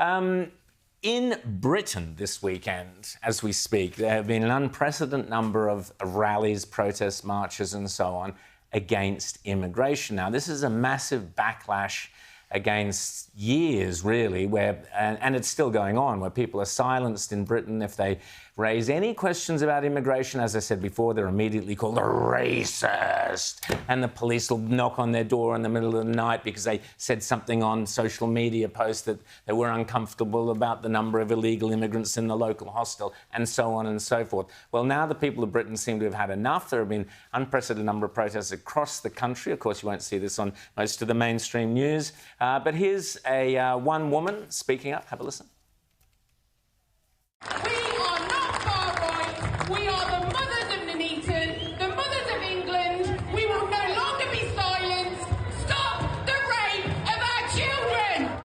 In Britain this weekend, as we speak, there have been an unprecedented number of rallies, protests, marches and so on against immigration. Now, this is a massive backlash against years, really, where, and it's still going on, where people are silenced in Britain if they raise any questions about immigration. As I said before, they're immediately called a racist, and the police will knock on their door in the middle of the night because they said something on social media posts that they were uncomfortable about the number of illegal immigrants in the local hostel, and so on and so forth. Well, now the people of Britain seem to have had enough. There have been unprecedented number of protests across the country. Of course, you won't see this on most of the mainstream news. But here's one woman speaking up. Have a listen. We are not far right. We are the mothers of Nuneaton, the mothers of England. We will no longer be silenced. Stop the rape of our children.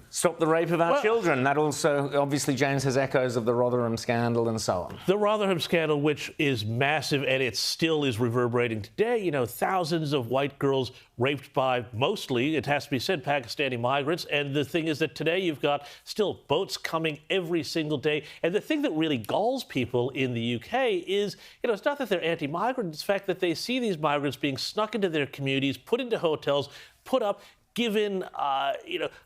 Stop the rape of our children. That also, obviously, James, has echoes of the Rotherham scandal and so on. The Rotherham scandal, which is massive, and it still is reverberating today. You know, thousands of white girls raped by, mostly, it has to be said, Pakistani migrants. And the thing is that today you've got still boats coming every single day. And the thing that really galls people in the UK is, you know, it's not that they're anti-migrant. It's the fact that they see these migrants being snuck into their communities, put into hotels, put up, given,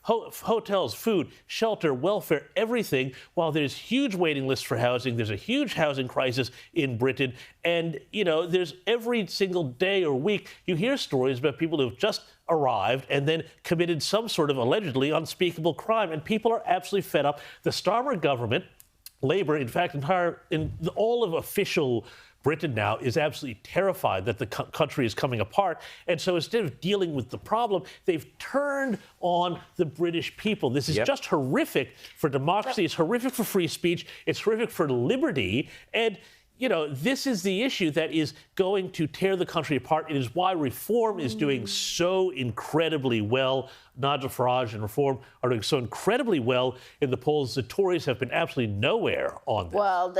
hotels, food, shelter, welfare, everything, while there's huge waiting lists for housing. There's a huge housing crisis in Britain. And, you know, there's every single day or week you hear stories about people who've just arrived and then committed some sort of allegedly unspeakable crime. And people are absolutely fed up. The Starmer government, Labour, in fact, all of official Britain now is absolutely terrified that the country is coming apart. And so instead of dealing with the problem, they've turned on the British people. This is just horrific for democracy. It's horrific for free speech. It's horrific for liberty. And, you know, this is the issue that is going to tear the country apart. It is why Reform is doing so incredibly well. Nigel Farage and Reform are doing so incredibly well in the polls. The Tories have been absolutely nowhere on this. Well,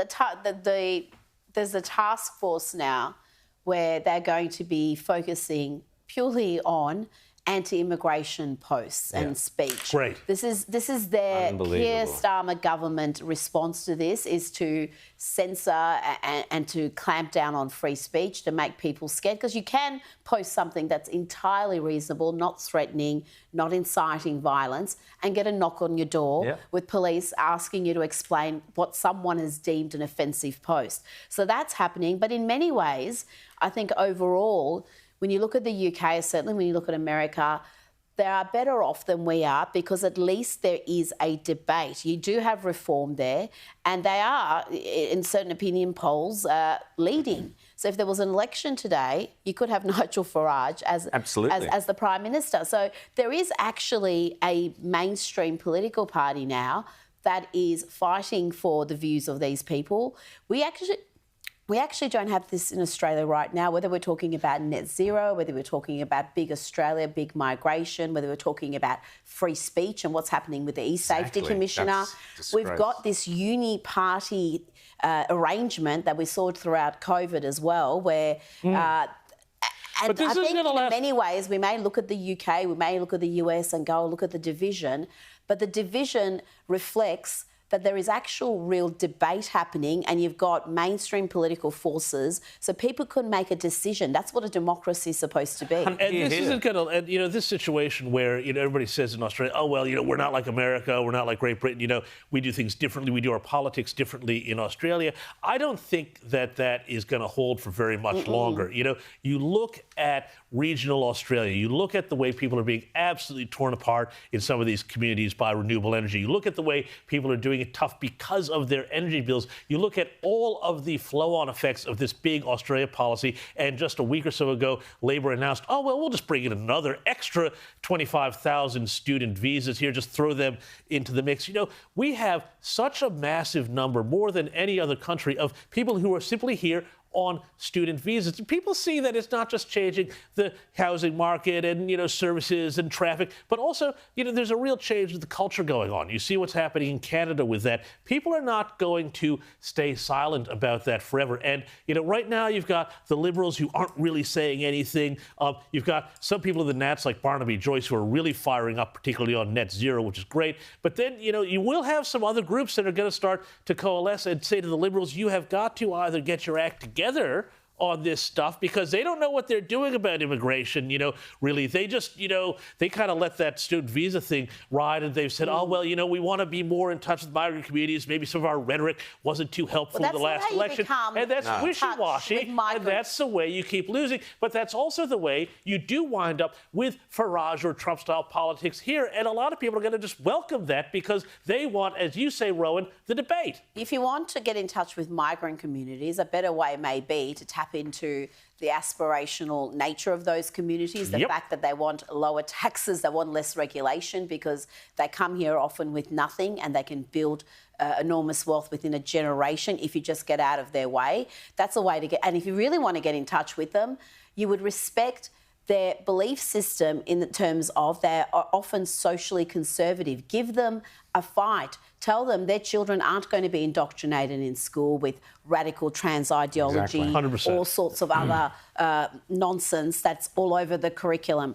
there's a task force now where they're going to be focusing purely on anti-immigration posts and speech. Great. This is their Keir Starmer government response to this is to censor and to clamp down on free speech, to make people scared, because you can post something that's entirely reasonable, not threatening, not inciting violence, and get a knock on your door with police asking you to explain what someone has deemed an offensive post. So that's happening. But in many ways, I think overall, when you look at the UK, certainly when you look at America, they are better off than we are because at least there is a debate. You do have Reform there, and they are, in certain opinion polls, leading. So if there was an election today, you could have Nigel Farage as the Prime Minister. So there is actually a mainstream political party now that is fighting for the views of these people. We actually don't have this in Australia right now, whether we're talking about net zero, whether we're talking about big Australia, big migration, whether we're talking about free speech and what's happening with the E-Safety Commissioner. We've got this uni-party arrangement that we saw throughout COVID as well, where... and I think in many ways we may look at the UK, we may look at the US and go look at the division, but the division reflects that there is actual real debate happening and you've got mainstream political forces so people can make a decision. That's what a democracy is supposed to be. And this isn't going to, you know, this situation where, you know, everybody says in Australia, oh, well, you know, we're not like America, we're not like Great Britain, you know, we do things differently, we do our politics differently in Australia. I don't think that that is going to hold for very much longer. You know, you look at regional Australia, you look at the way people are being absolutely torn apart in some of these communities by renewable energy. You look at the way people are doing it tough because of their energy bills. You look at all of the flow-on effects of this big Australia policy, and just a week or so ago, Labor announced, oh, well, we'll just bring in another extra 25,000 student visas here, just throw them into the mix. You know, we have such a massive number, more than any other country, of people who are simply here on student visas. People see that it's not just changing the housing market and, services and traffic, but also, there's a real change in the culture going on. You see what's happening in Canada with that. People are not going to stay silent about that forever. And, right now you've got the Liberals who aren't really saying anything. You've got some people in the Nats like Barnaby Joyce who are really firing up, particularly on net zero, which is great. But then, you will have some other groups that are going to start to coalesce and say to the Liberals, you have got to either get your act together on this stuff, because they don't know what they're doing about immigration, really. They just, they kind of let that student visa thing ride, and they've said, oh, well, we want to be more in touch with migrant communities. Maybe some of our rhetoric wasn't too helpful in the last election. And that's wishy-washy, and that's the way you keep losing. But that's also the way you do wind up with Farage or Trump-style politics here. And a lot of people are going to just welcome that because they want, as you say, Rowan, the debate. If you want to get in touch with migrant communities, a better way may be to tap into the aspirational nature of those communities, the fact that they want lower taxes, they want less regulation because they come here often with nothing and they can build enormous wealth within a generation if you just get out of their way. That's a way to get... And if you really want to get in touch with them, you would respect their belief system in the terms of they are often socially conservative. Give them a fight. Tell them their children aren't going to be indoctrinated in school with radical trans ideology, 100%. all sorts of other nonsense that's all over the curriculum.